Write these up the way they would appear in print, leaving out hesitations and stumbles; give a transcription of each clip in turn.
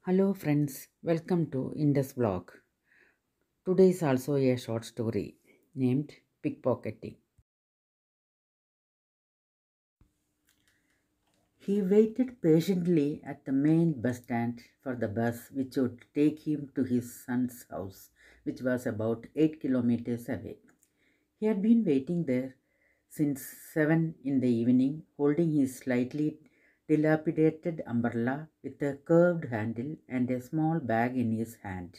Hello friends, welcome to Indus Vlog. Today is also a short story named Pickpocketing. He waited patiently at the main bus stand for the bus which would take him to his son's house, which was about 8 kilometers away. He had been waiting there since 7 in the evening, holding his slightly dilapidated umbrella with a curved handle and a small bag in his hand.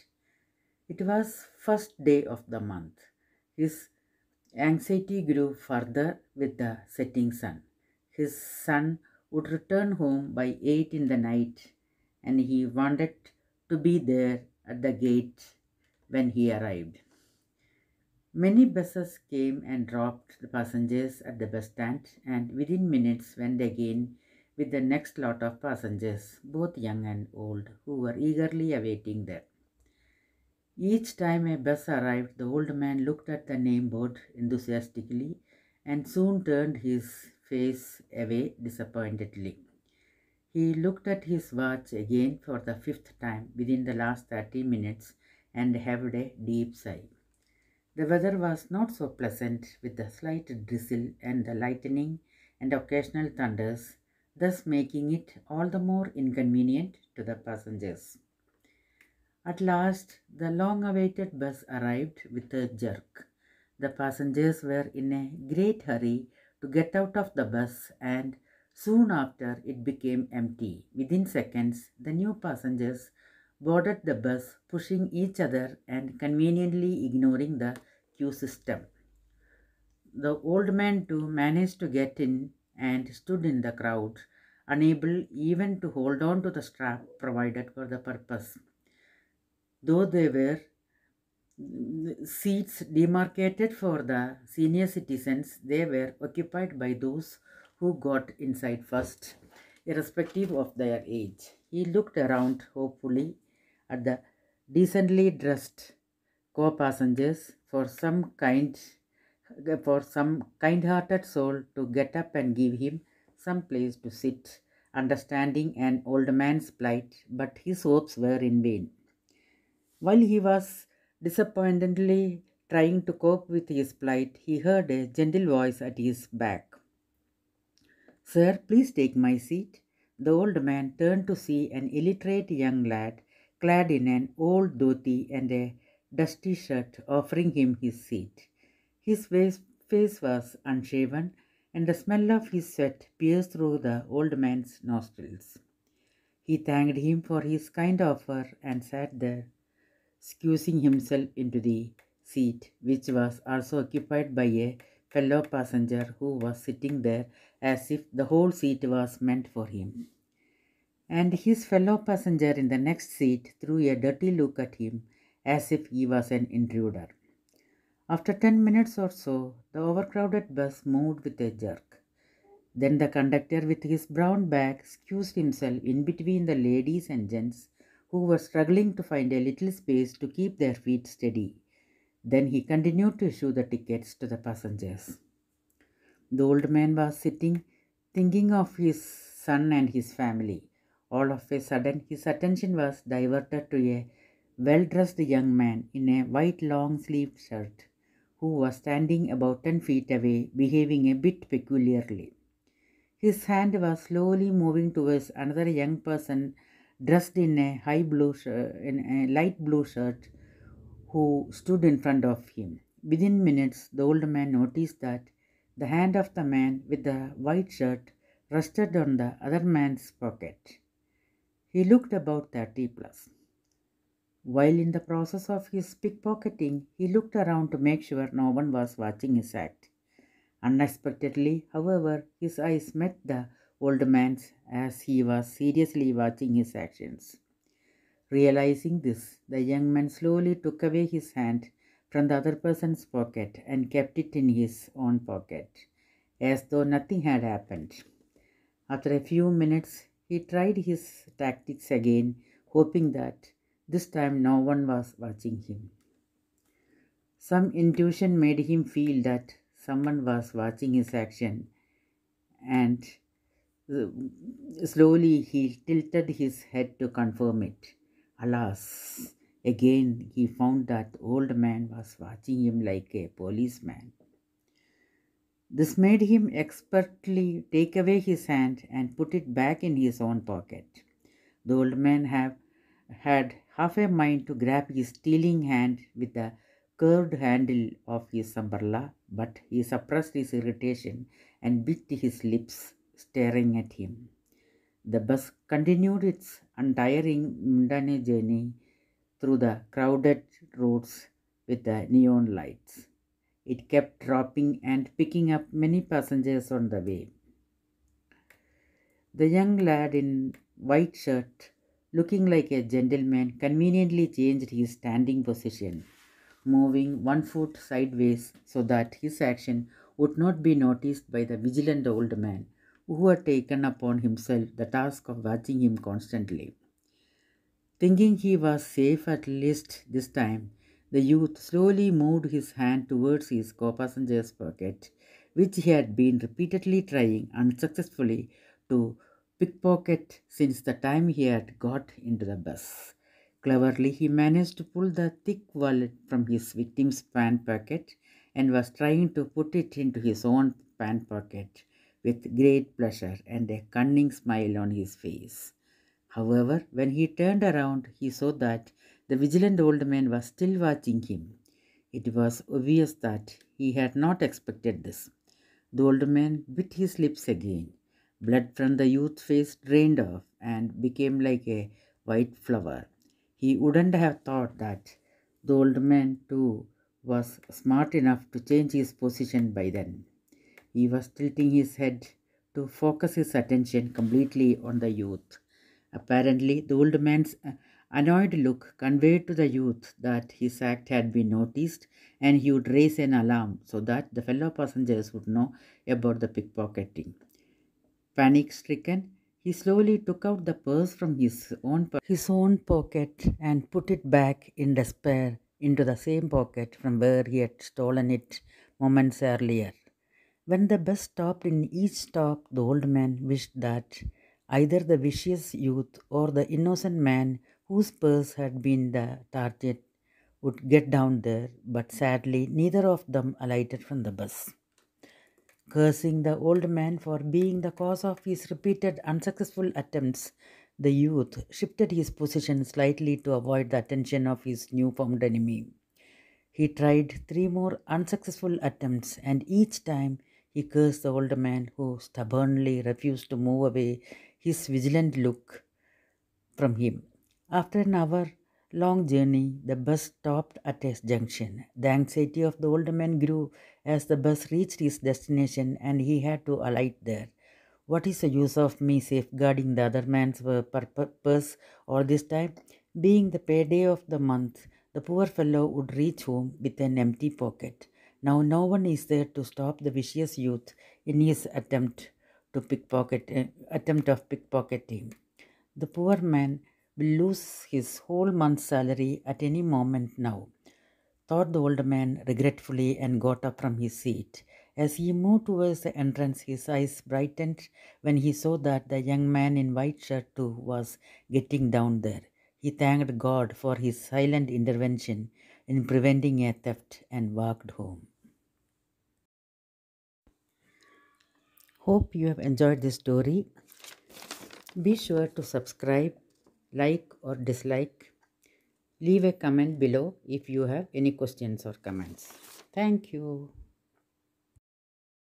It was first day of the month. His anxiety grew further with the setting sun. His son would return home by 8 in the night, and he wanted to be there at the gate when he arrived. Many buses came and dropped the passengers at the bus stand, and within minutes went again with the next lot of passengers, both young and old, who were eagerly awaiting them. Each time a bus arrived, the old man looked at the name board enthusiastically and soon turned his face away disappointedly. He looked at his watch again for the fifth time within the last 30 minutes and heaved a deep sigh. The weather was not so pleasant, with a slight drizzle and the lightning and occasional thunders, thus making it all the more inconvenient to the passengers. At last, the long-awaited bus arrived with a jerk. The passengers were in a great hurry to get out of the bus, and soon after it became empty. Within seconds, the new passengers boarded the bus, pushing each other and conveniently ignoring the queue system. The old man too managed to get in and stood in the crowd, unable even to hold on to the strap provided for the purpose. Though there were seats demarcated for the senior citizens, they were occupied by those who got inside first, irrespective of their age. He looked around hopefully at the decently dressed co-passengers for some kind-hearted soul to get up and give him some place to sit, understanding an old man's plight, but his hopes were in vain. While he was disappointedly trying to cope with his plight, he heard a gentle voice at his back. Sir, please take my seat. The old man turned to see an illiterate young lad clad in an old dhoti and a dusty shirt offering him his seat. His face was unshaven, and the smell of his sweat pierced through the old man's nostrils. He thanked him for his kind offer and sat there, squeezing himself into the seat, which was also occupied by a fellow passenger who was sitting there as if the whole seat was meant for him. And his fellow passenger in the next seat threw a dirty look at him as if he was an intruder. After 10 minutes or so, the overcrowded bus moved with a jerk. Then the conductor with his brown bag squeezed himself in between the ladies and gents who were struggling to find a little space to keep their feet steady. Then he continued to issue the tickets to the passengers. The old man was sitting, thinking of his son and his family. All of a sudden, his attention was diverted to a well-dressed young man in a white long-sleeved shirt who was standing about 10 feet away, behaving a bit peculiarly. His hand was slowly moving towards another young person dressed in a light blue shirt who stood in front of him. Within minutes, the old man noticed that the hand of the man with the white shirt rested on the other man's pocket. He looked about 30 plus. While in the process of his pickpocketing, he looked around to make sure no one was watching his act. Unexpectedly, however, his eyes met the old man's as he was seriously watching his actions. Realizing this, the young man slowly took away his hand from the other person's pocket and kept it in his own pocket, as though nothing had happened. After a few minutes, he tried his tactics again, hoping that this time no one was watching him. Some intuition made him feel that someone was watching his action, and Slowly he tilted his head to confirm it. Alas, again he found that the old man was watching him like a policeman. This made him expertly take away his hand and put it back in his own pocket. The old man had half a mind to grab his stealing hand with the curved handle of his umbrella, but he suppressed his irritation and bit his lips, staring at him. The bus continued its untiring mundane journey through the crowded roads with the neon lights. It kept dropping and picking up many passengers on the way. The young lad in white shirt, looking like a gentleman, conveniently changed his standing position, moving one foot sideways so that his action would not be noticed by the vigilant old man who had taken upon himself the task of watching him constantly. Thinking he was safe at least this time, the youth slowly moved his hand towards his co-passenger's pocket, which he had been repeatedly trying unsuccessfully to pickpocket since the time he had got into the bus. Cleverly, he managed to pull the thick wallet from his victim's pant pocket and was trying to put it into his own pant pocket with great pleasure and a cunning smile on his face. However, when he turned around, he saw that the vigilant old man was still watching him. It was obvious that he had not expected this. The old man bit his lips again. Blood from the youth's face drained off and became like a white flower. He wouldn't have thought that the old man, too, was smart enough to change his position by then. He was tilting his head to focus his attention completely on the youth. Apparently, the old man's annoyed look conveyed to the youth that his act had been noticed and he would raise an alarm so that the fellow passengers would know about the pickpocketing. Panic stricken, he slowly took out the purse from his own pocket and put it back in despair into the same pocket from where he had stolen it moments earlier. When the bus stopped in each stop, the old man wished that either the vicious youth or the innocent man whose purse had been the target would get down there, but sadly, neither of them alighted from the bus. Cursing the old man for being the cause of his repeated unsuccessful attempts, the youth shifted his position slightly to avoid the attention of his newfound enemy. He tried three more unsuccessful attempts, and each time he cursed the old man who stubbornly refused to move away his vigilant look from him. After an hour long journey, the bus stopped at a junction. The anxiety of the old man grew as the bus reached its destination and he had to alight there. What is the use of me safeguarding the other man's purpose all this time? Being the payday of the month, the poor fellow would reach home with an empty pocket. Now no one is there to stop the vicious youth in his attempt of pickpocketing. The poor man will lose his whole month's salary at any moment now, thought the old man regretfully and got up from his seat. As he moved towards the entrance, his eyes brightened when he saw that the young man in white shirt too was getting down there. He thanked God for his silent intervention in preventing a theft and walked home. Hope you have enjoyed this story. Be sure to subscribe, like or dislike. Leave a comment below if you have any questions or comments. Thank you.